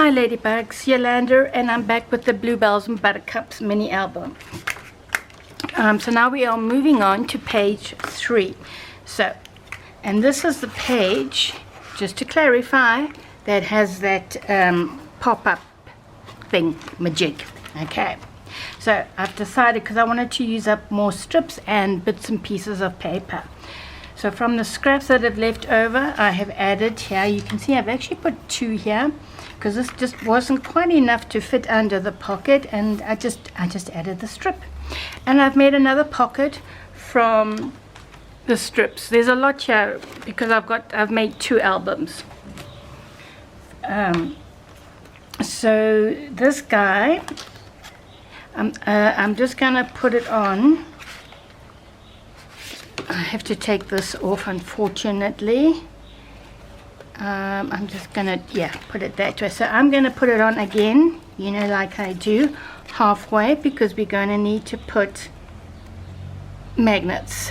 Hi Ladybugs, Yolanda, and I'm back with the Bluebells and Buttercups mini album. So now we are moving on to page 3. So, and this is the page, just to clarify, that has that pop-up thing, majig. Okay. So I've decided, because I wanted to use up more strips and bits and pieces of paper. So from the scraps that have left over, I have added here, you can see I've actually put 2 here, because this just wasn't quite enough to fit under the pocket, and I just added the strip. And I've made another pocket from the strips. There's a lot here because I've made 2 albums. So this guy, I'm just gonna put it on. I have to take this off, unfortunately. I'm just gonna, put it that way. So I'm gonna put it on again, you know, like I do, halfway, because we're gonna need to put magnets.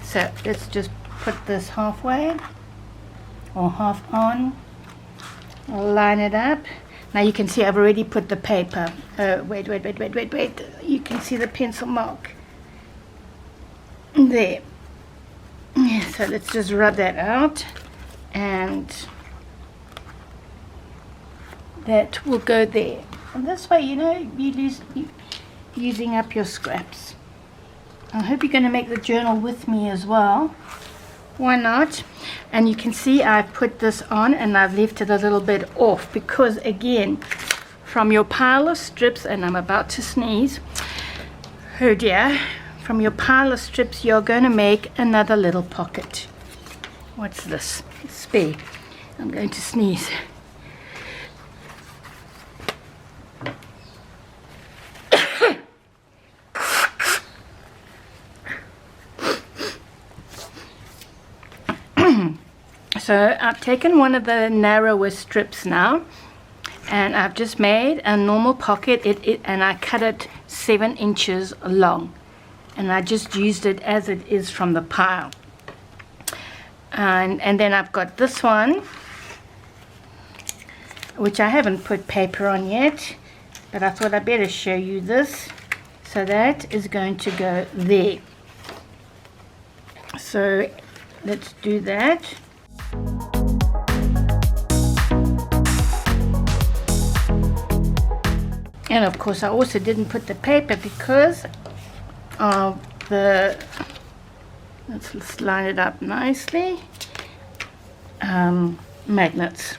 So let's just put this halfway, or half on. I'll line it up. Now you can see I've already put the paper. Wait. You can see the pencil mark. There. Yeah, so let's just rub that out, and that will go there. And this way, you know, you're using up your scraps. I hope you're going to make the journal with me as well. Why not? And you can see I've put this on and I've left it a little bit off, because again, from your pile of strips, and I'm about to sneeze, oh dear, from your pile of strips you're going to make another little pocket. What's this? Spare. I'm going to sneeze. So I've taken one of the narrower strips now, and I've just made a normal pocket, and I cut it 7 inches long, and I just used it as it is from the pile. And then I've got this one, which I haven't put paper on yet, but I thought I'd better show you this. So that is going to go there. So let's do that. And of course I also didn't put the paper because of the, let's line it up nicely, magnets.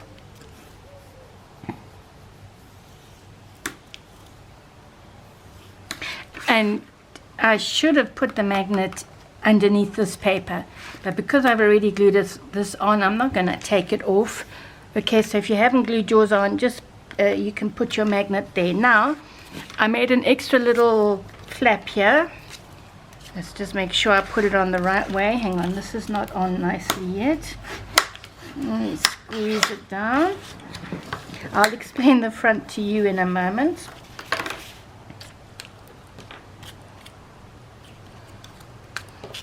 And I should have put the magnet underneath this paper, but because I've already glued this on, I'm not going to take it off. Okay, so if you haven't glued yours on, just you can put your magnet there. Now I made an extra little flap here. Let's just make sure I put it on the right way. Hang on, this is not on nicely yet. Let me squeeze it down. I'll explain the front to you in a moment.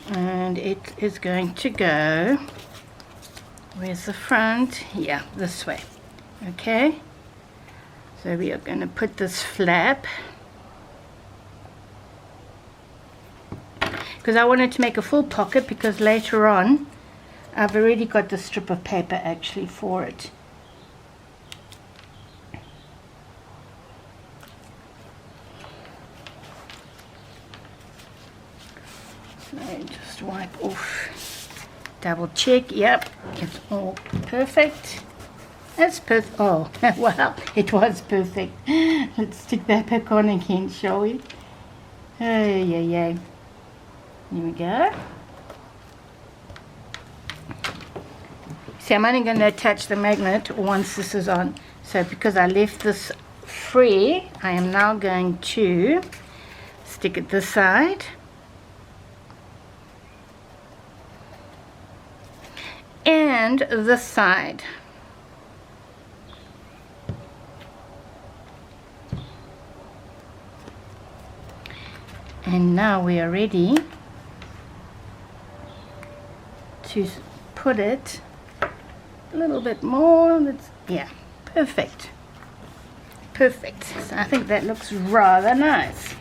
And it is going to go, where's the front? Yeah, this way. Okay, so we are going to put this flap, because I wanted to make a full pocket, because later on I've already got the strip of paper actually for it. So just wipe off, double check, yep, it's all perfect. That's perfect. Oh, wow, it was perfect. Let's stick that back on again, shall we? Oh, yeah. Here we go. See, I'm only going to attach the magnet once this is on. So because I left this free, I am now going to stick it this side. And this side. And now we are ready to put it a little bit more. Yeah, perfect. Perfect. So I think that looks rather nice.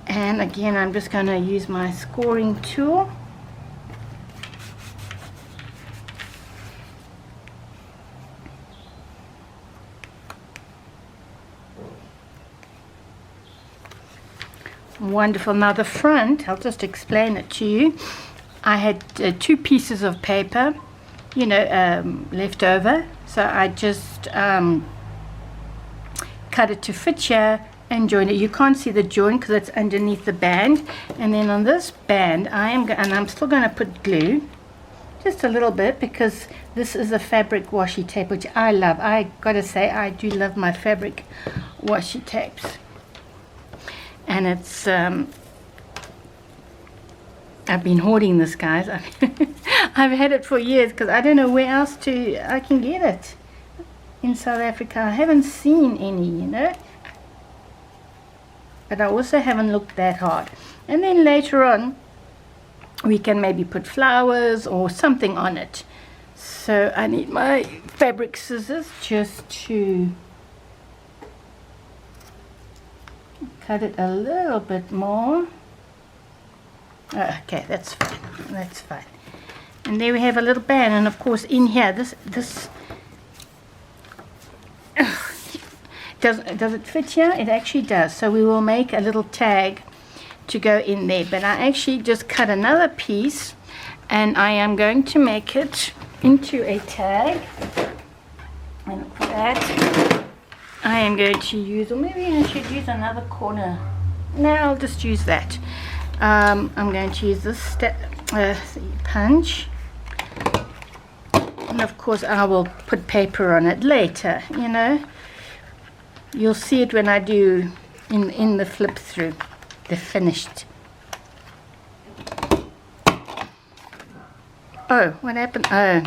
And again, I'm just going to use my scoring tool. Wonderful. Now the front, I'll just explain it to you. I had 2 pieces of paper, you know, left over. So I just cut it to fit here and join it. You can't see the joint because it's underneath the band. And then on this band, I'm still going to put glue, just a little bit, because this is a fabric washi tape, which I love. I gotta say, I do love my fabric washi tapes. And it's I've been hoarding this, guys. I've had it for years because I don't know where else I can get it in South Africa. I haven't seen any, you know, but I also haven't looked that hard. And then later on we can maybe put flowers or something on it. So I need my fabric scissors just to cut it a little bit more. Okay, that's fine. That's fine. And there we have a little band, and of course in here, this does it fit here? It actually does. So we will make a little tag to go in there. But I actually just cut another piece, and I am going to make it into a tag. And for that, I am going to use, or maybe I should use another corner. No, I'll just use that. I'm going to use this punch, and of course I will put paper on it later, you know. You'll see it when I do in the flip through, the finished. Oh, what happened? Oh,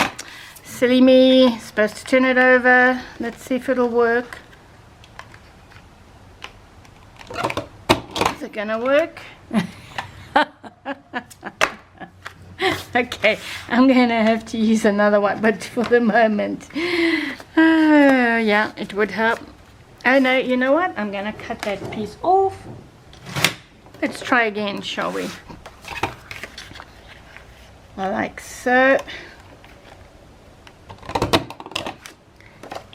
silly me, supposed to turn it over. Let's see if it'll work. Is it gonna work? Okay, I'm gonna have to use another one, but for the moment, yeah, it would help. Oh no, you know what? I'm gonna cut that piece off. Let's try again, shall we? Like so.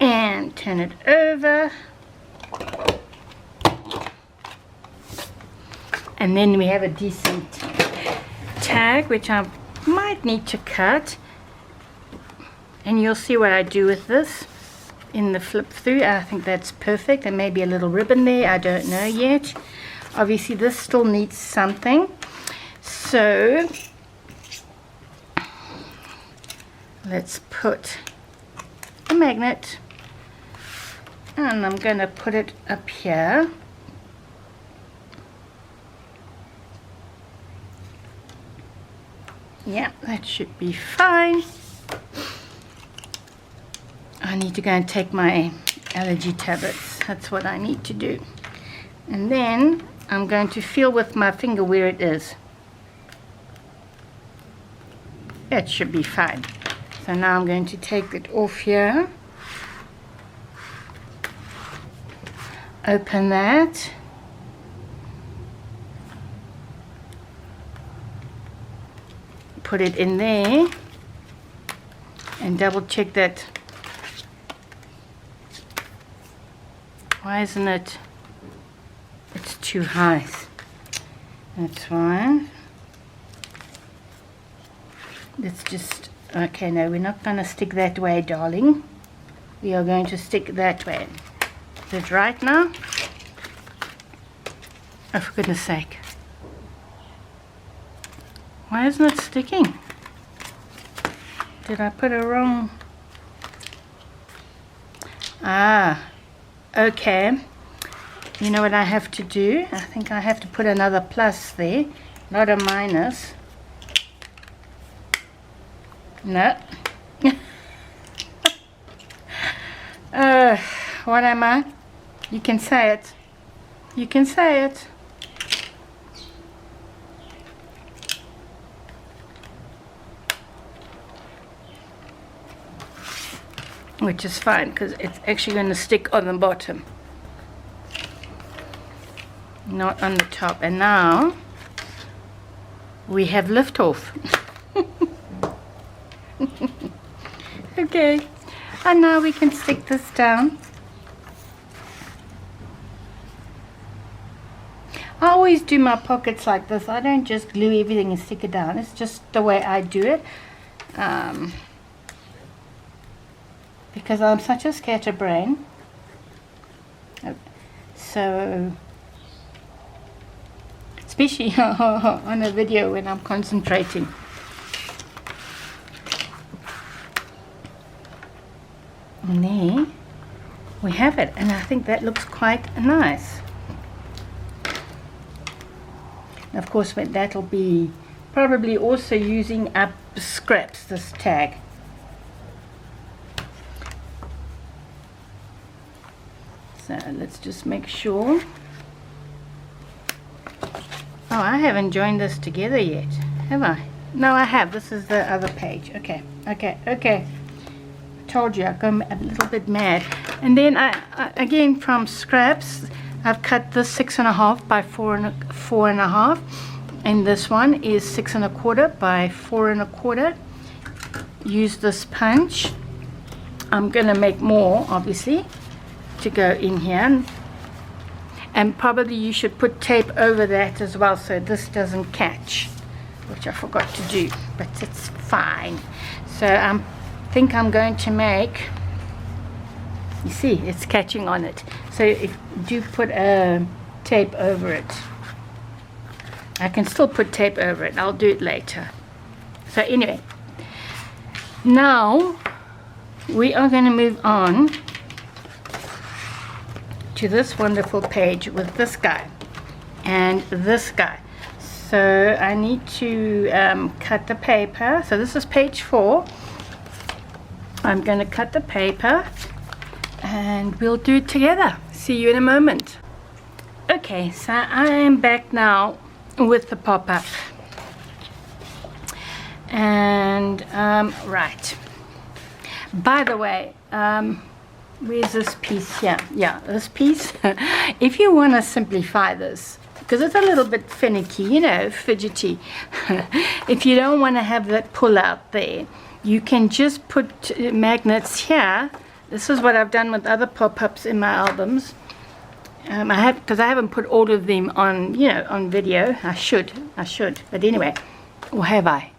And turn it over. And then we have a decent tag, which I might need to cut. And you'll see what I do with this in the flip through. I think that's perfect. There may be a little ribbon there, I don't know yet. Obviously this still needs something. So let's put a magnet, and I'm going to put it up here. Yeah, that should be fine. I need to go and take my allergy tablets. That's what I need to do. And then I'm going to feel with my finger where it is. That should be fine. So now I'm going to take it off here. Open that. Put it in there and double check that. Why isn't it? It's too high. That's why. Let's just, okay, no, we're not going to stick that way, darling. We are going to stick that way. Is it right now? Oh, for goodness sake. Why isn't it sticking? Did I put it wrong? Ah, okay. You know what I have to do? I think I have to put another plus there, not a minus. No. What am I? You can say it. You can say it. which is fine because it's actually going to stick on the bottom, not on the top. And now we have liftoff. Okay, and now we can stick this down. I always do my pockets like this. I don't just glue everything and stick it down. It's just the way I do it. Because I'm such a scatterbrain. So, especially on a video when I'm concentrating. And there we have it, and I think that looks quite nice. Of course, that'll be probably also using up scraps, this tag. So let's just make sure. Oh, I haven't joined this together yet, have I? No, I have. This is the other page. Okay. I told you I've gone a little bit mad. And then I again from scraps, I've cut this 6.5 by 4.5, and this one is 6.25 by 4.25. Use this punch. I'm gonna make more, obviously, to go in here, and probably you should put tape over that as well so this doesn't catch, which I forgot to do, but it's fine. So I think I'm going to make, you see it's catching on it, so if you do put a tape over it, I can still put tape over it. I'll do it later. So anyway, now we are going to move on to this wonderful page with this guy and this guy. So I need to cut the paper. So this is page 4. I'm going to cut the paper and we'll do it together. See you in a moment. Okay, so I am back now with the pop-up. And right, by the way, where's this piece here? Yeah, this piece. If you want to simplify this, because it's a little bit finicky, you know, fidgety. If you don't want to have that pull out there, you can just put magnets here. This is what I've done with other pop-ups in my albums. Because I haven't put all of them on, you know, on video. I should. But anyway, or have I?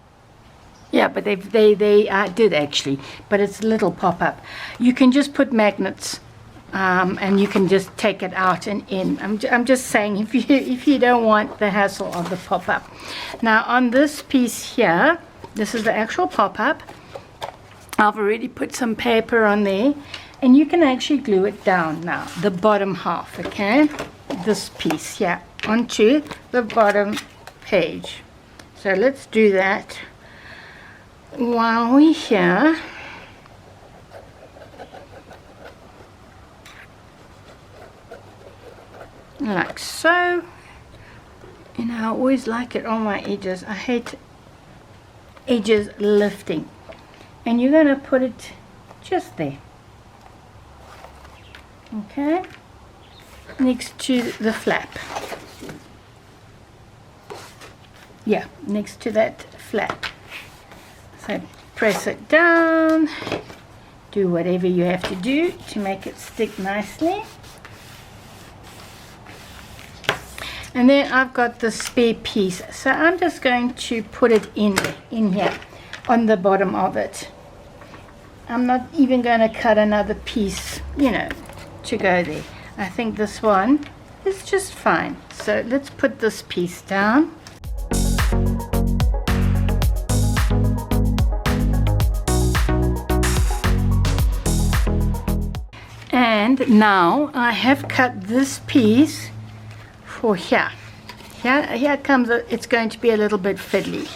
Yeah, but they did actually. But it's a little pop-up. You can just put magnets, and you can just take it out and in. I'm just saying, if you don't want the hassle of the pop-up. Now on this piece here, this is the actual pop-up. I've already put some paper on there, and you can actually glue it down now, the bottom half, okay? This piece here onto the bottom page. So let's do that while we're here. Like so. And I always like it on my edges. I hate edges lifting. And you're going to put it just there. Okay, next to the flap. Yeah, next to that flap. So press it down, do whatever you have to do to make it stick nicely. And then I've got the spare piece, so I'm just going to put it in here on the bottom of it. I'm not even going to cut another piece, you know, to go there. I think this one is just fine. So let's put this piece down. And now I have cut this piece for here. Here comes it's going to be a little bit fiddly.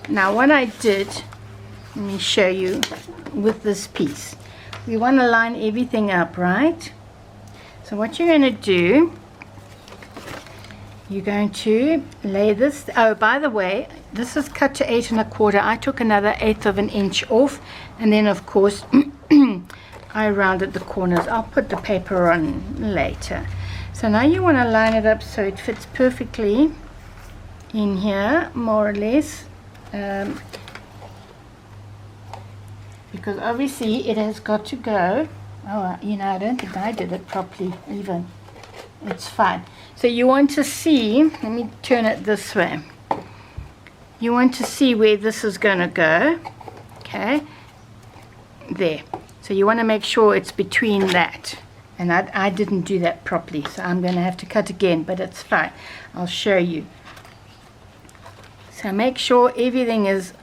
Now what I did, let me show you with this piece. We want to line everything up, right? So what you're going to do, you're going to lay this. Oh, by the way, this is cut to 8 1/4. I took another 1/8 of an inch off, and then of course I rounded the corners. I'll put the paper on later. So now you want to line it up so it fits perfectly in here, more or less, because obviously it has got to go. Oh, you know, I don't think I did it properly even. It's fine. So you want to see, let me turn it this way. You want to see where this is going to go. Okay, there. So you want to make sure it's between that. And I didn't do that properly, so I'm going to have to cut again, but it's fine. I'll show you. So make sure everything is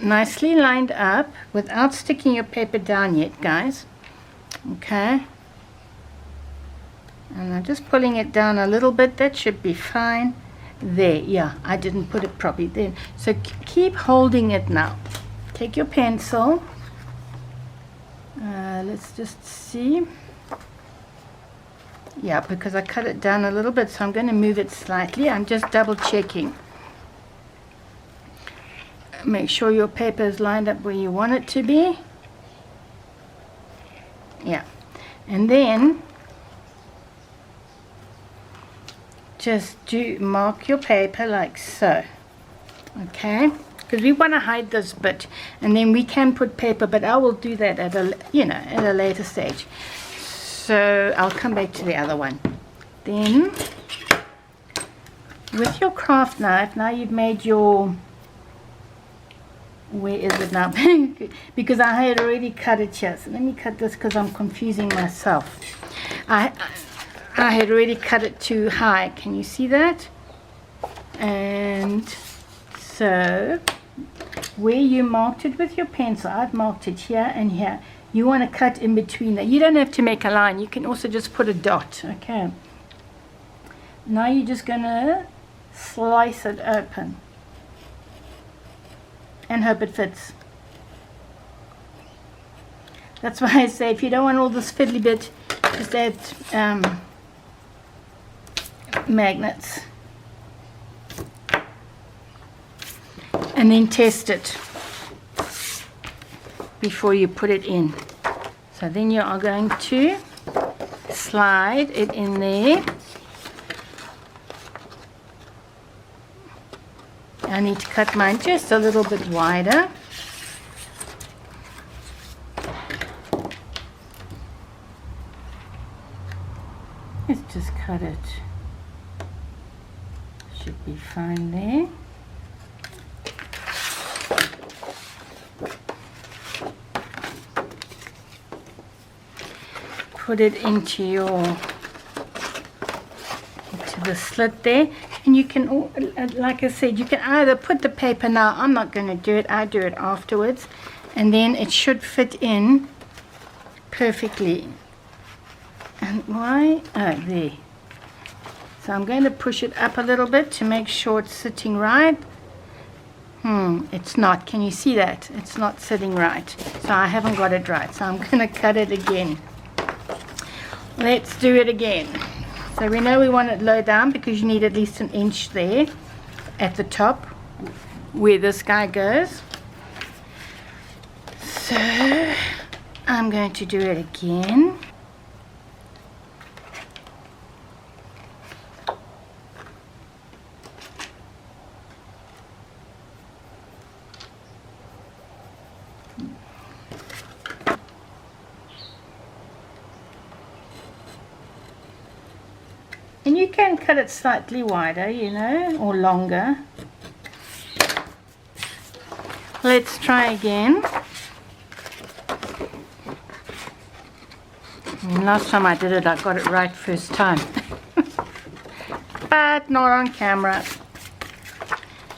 nicely lined up without sticking your paper down yet, guys. Okay. And I'm just pulling it down a little bit. That should be fine. There, yeah, I didn't put it properly then. So keep holding it now. Take your pencil. Let's just see. Yeah, because I cut it down a little bit, so I'm going to move it slightly. I'm just double checking. Make sure your paper is lined up where you want it to be. Yeah. And then just mark your paper like so. Okay? Because we want to hide this bit, and then we can put paper, but I will do that at a later stage. So I'll come back to the other one. Then with your craft knife, now you've made your, where is it now? Because I had already cut it here. So let me cut this because I'm confusing myself. I had already cut it too high. Can you see that? And so where you marked it with your pencil, I've marked it here and here. You want to cut in between that. You don't have to make a line. You can also just put a dot. Okay. Now you're just going to slice it open and hope it fits. That's why I say if you don't want all this fiddly bit, just add magnets. And then test it before you put it in. So then you are going to slide it in there. I need to cut mine just a little bit wider. Let's just cut it. Should be fine there. Put it into the slit there, and you can, like I said, you can either put the paper now. I'm not going to do it. I do it afterwards, and then it should fit in perfectly. And why? Oh, there. So I'm going to push it up a little bit to make sure it's sitting right. It's not. Can you see that? It's not sitting right. So I haven't got it right. So I'm going to cut it again. Let's do it again. So we know we want it low down because you need at least an inch there at the top where this guy goes. So I'm going to do it again. And you can cut it slightly wider, you know, or longer. Let's try again. And last time I did it, I got it right first time. But not on camera.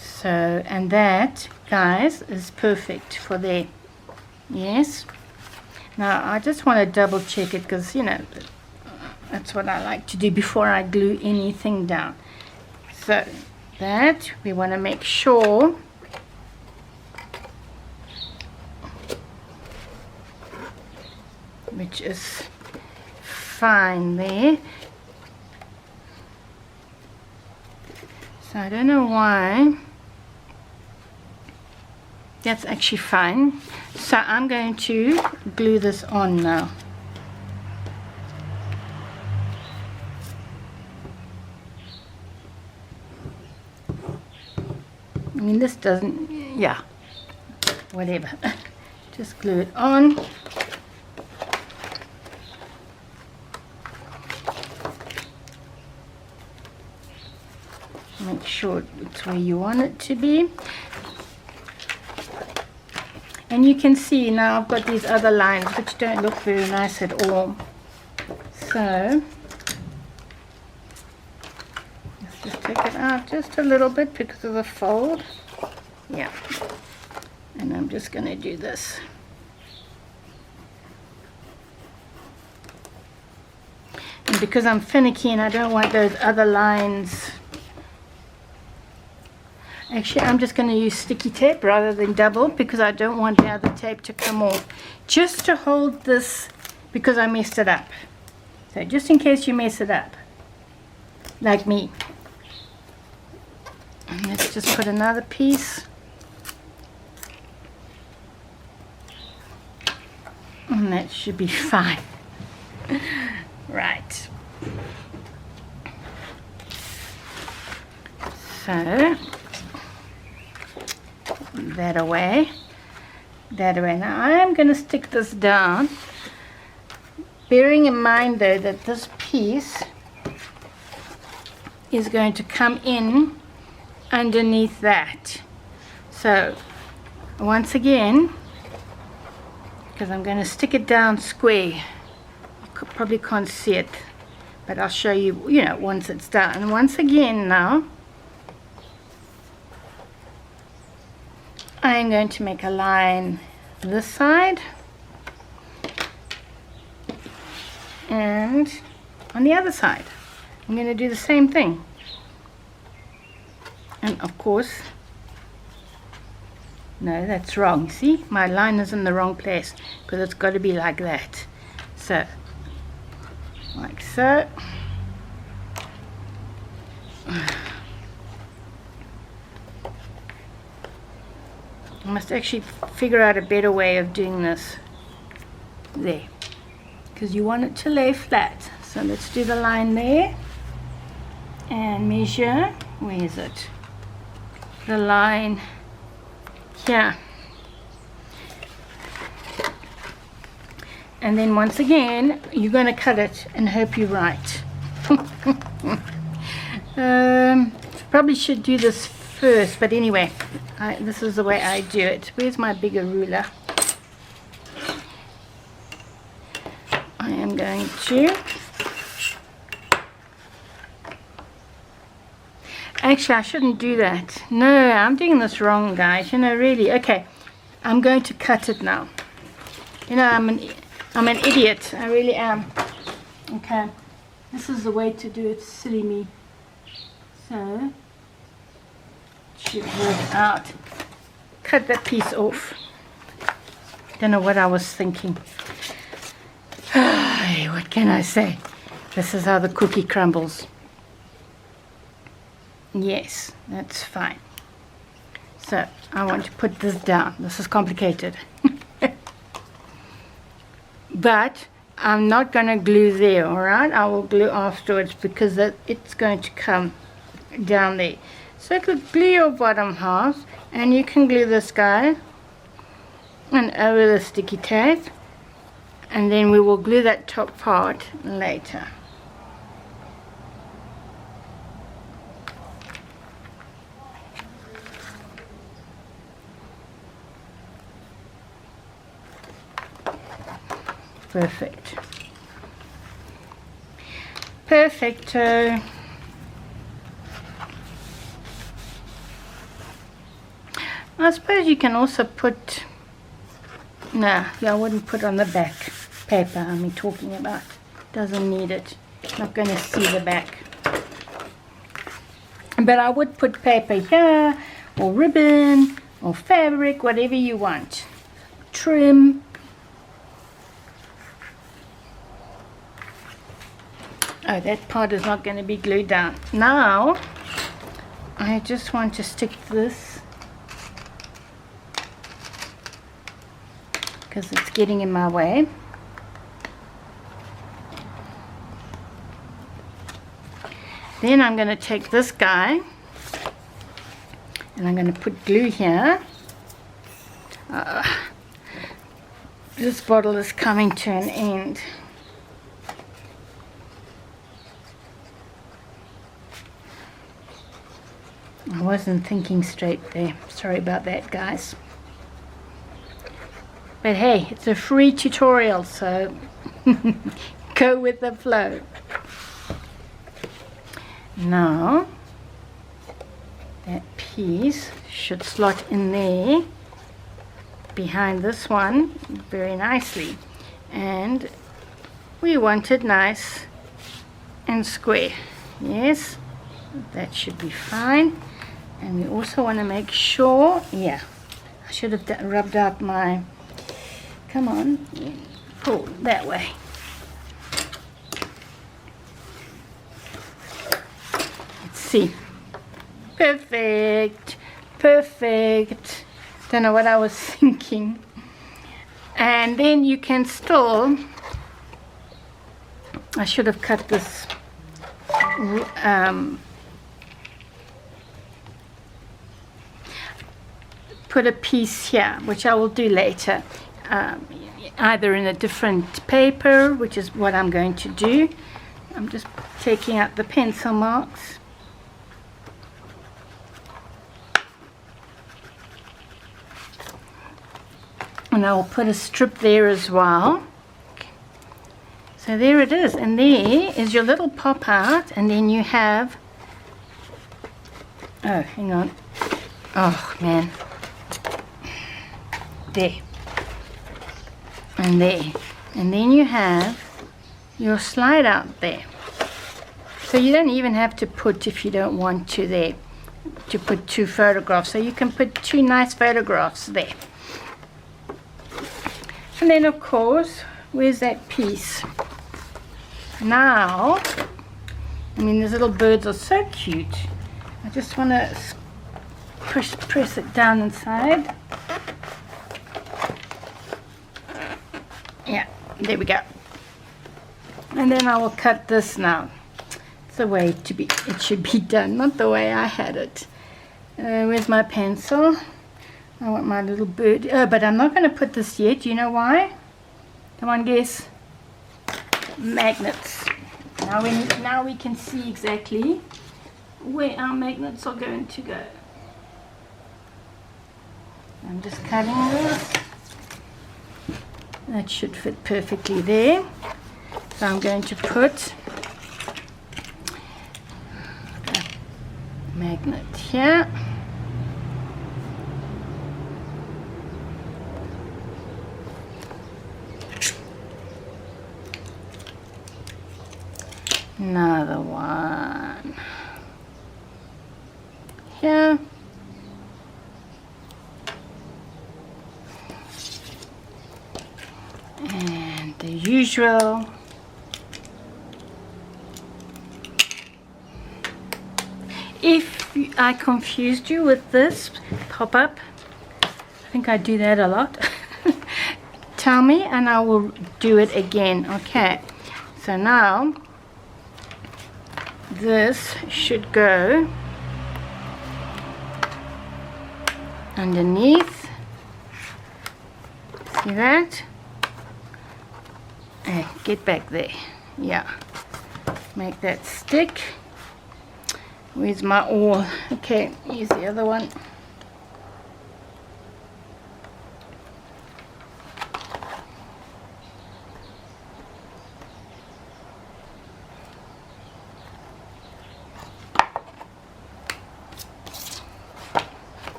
So, and that, guys, is perfect for there. Yes. Now, I just want to double check it because, you know, that's what I like to do before I glue anything down. So that we want to make sure which is fine there. So I don't know why That's actually fine. So I'm going to glue this on now. I mean, this doesn't, yeah, whatever. Just glue it on. Make sure it's where you want it to be. And you can see now I've got these other lines which don't look very nice at all. So let's just take it out just a little bit because of the fold. Yeah. And I'm just going to do this. And because I'm finicky and I don't want those other lines, actually I'm just going to use sticky tape rather than double because I don't want the other tape to come off, just to hold this because I messed it up. So just in case you mess it up like me. And let's just put another piece. And that should be fine. Right. So that away, that away. Now I am going to stick this down, bearing in mind though that this piece is going to come in underneath that. So once again, because I'm going to stick it down square, you probably can't see it, but I'll show you, you know, once it's done. And once again now, I'm going to make a line this side and on the other side. I'm going to do the same thing. And of course, no, that's wrong. See, my line is in the wrong place because it's got to be like that. So, like so. I must actually figure out a better way of doing this. There. Because you want it to lay flat. So let's do the line there. And measure. Where is it? The line here. And then once again, you're going to cut it and hope you're right. Probably should do this first, but anyway, this is the way I do it. Where's my bigger ruler? I am going to, actually I shouldn't do that. No, I'm doing this wrong, guys. You know, really. Okay, I'm going to cut it now. You know, I'm an idiot. I really am. Okay, this is the way to do it. Silly me. So should work out. Cut that piece off. Don't know what I was thinking. What can I say? This is how the cookie crumbles. Yes, that's fine. So I want to put this down. This is complicated. But I'm not going to glue there, alright? I will glue afterwards because it's going to come down there. So glue your bottom half, and you can glue this guy and over the sticky tape, and then we will glue that top part later. Perfect. Perfecto. I suppose you can also put, nah, I wouldn't put on the back paper I'm talking about. Doesn't need it. Not going to see the back. But I would put paper here, or ribbon, or fabric, whatever you want. Trim. Oh, that part is not going to be glued down. Now, I just want to stick this because it's getting in my way. Then I'm going to take this guy and I'm going to put glue here. This bottle is coming to an end. I wasn't thinking straight there. Sorry about that, guys. But hey, it's a free tutorial, so go with the flow. Now, that piece should slot in there behind this one very nicely. And we want it nice and square. Yes, that should be fine. And we also want to make sure, yeah, I should have rubbed out my, come on, pull that way. Let's see. Perfect, perfect. Don't know what I was thinking. And then you can still, I should have cut this put a piece here, which I will do later, either in a different paper, which is what I'm going to do. I'm just taking out the pencil marks. And I'll put a strip there as well. Okay. So there it is, and there is your little pop out, and then you have, oh, hang on, oh man, there, and there, and then you have your slide out there. So you don't even have to put, if you don't want to there, to put 2 photographs, so you can put 2 nice photographs there. And then of course, where's that piece? Now, I mean, these little birds are so cute. I just want to press it down inside. Yeah, there we go. And then I will cut this now. It's the way it should be done, not the way I had it. Where's my pencil? I want my little bird. Oh, but I'm not going to put this yet. Do you know why? Come on, guess. Magnets. Now we can see exactly where our magnets are going to go. I'm just cutting this. That should fit perfectly there. So I'm going to put a magnet here. Another one here. And the usual. If I confused you with this pop-up, I think I do that a lot. Tell me and I will do it again. Okay, so now this should go underneath. See that? Hey, get back there. Yeah, make that stick. Where's my awl? Okay, here's the other one.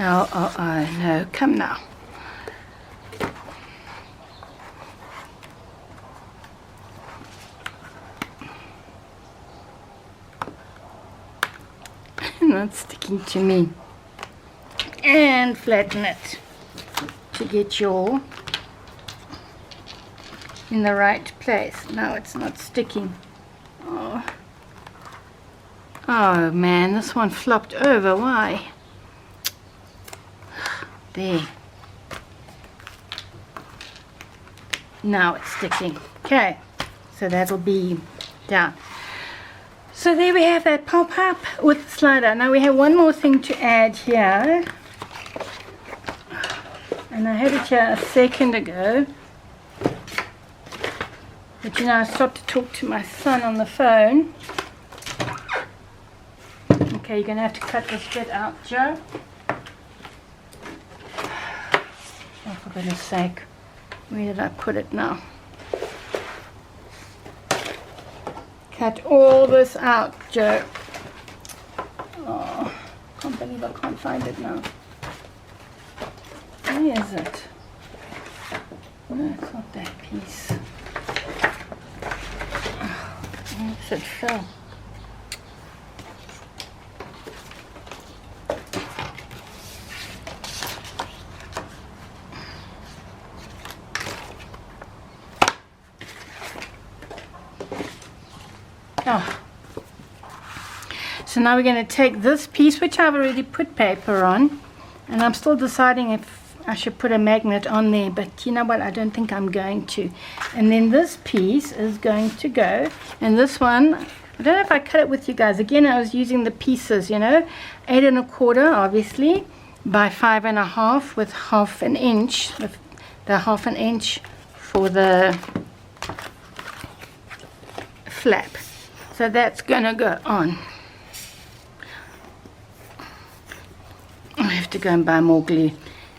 Oh, no, come now. Not sticking to me. And flatten it to get your in the right place. Now it's not sticking. Oh man, this one flopped over. Why? There. Now it's sticking. Okay, so that'll be down. So there we have that pop-up with the slider. Now we have one more thing to add here. And I had it here a second ago. But you know, I stopped to talk to my son on the phone. Okay, you're going to have to cut this bit out, Joe. Oh, for goodness sake. Where did I put it now? Cut all this out, Joe. Oh, can't believe I can't find it now. Where is it? No, it's not that piece. Where does it fell? Oh. So now we're going to take this piece, which I've already put paper on, and I'm still deciding if I should put a magnet on there, but you know what, I don't think I'm going to. And then this piece is going to go, and this one, I don't know if I cut it with you guys. Again, I was using the pieces, you know, 8 1/4 obviously by 5 1/2 with 1/2 inch, with the 1/2 inch for the flap. So that's gonna go on. I have to go and buy more glue,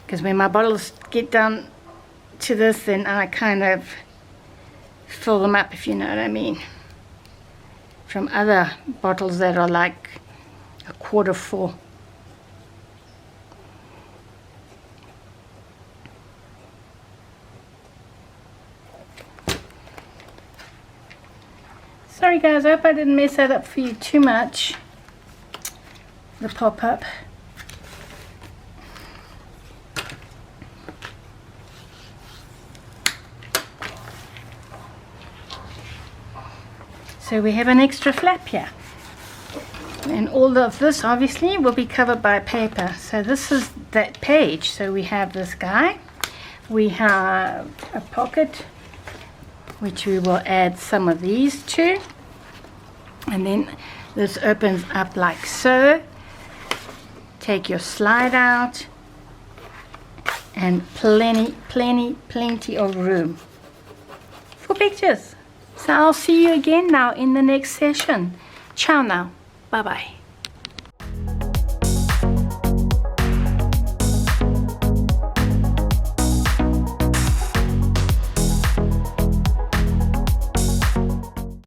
because when my bottles get down to this, then I kind of fill them up, if you know what I mean, from other bottles that are like 1/4 full. Sorry guys, I hope I didn't mess that up for you too much, the pop-up. So we have an extra flap here, and all of this obviously will be covered by paper. So this is that page. So we have this guy, we have a pocket which we will add some of these to, and then this opens up like so. Take your slide out, and plenty of room for pictures. So I'll see you again now in the next session. Ciao now. Bye bye.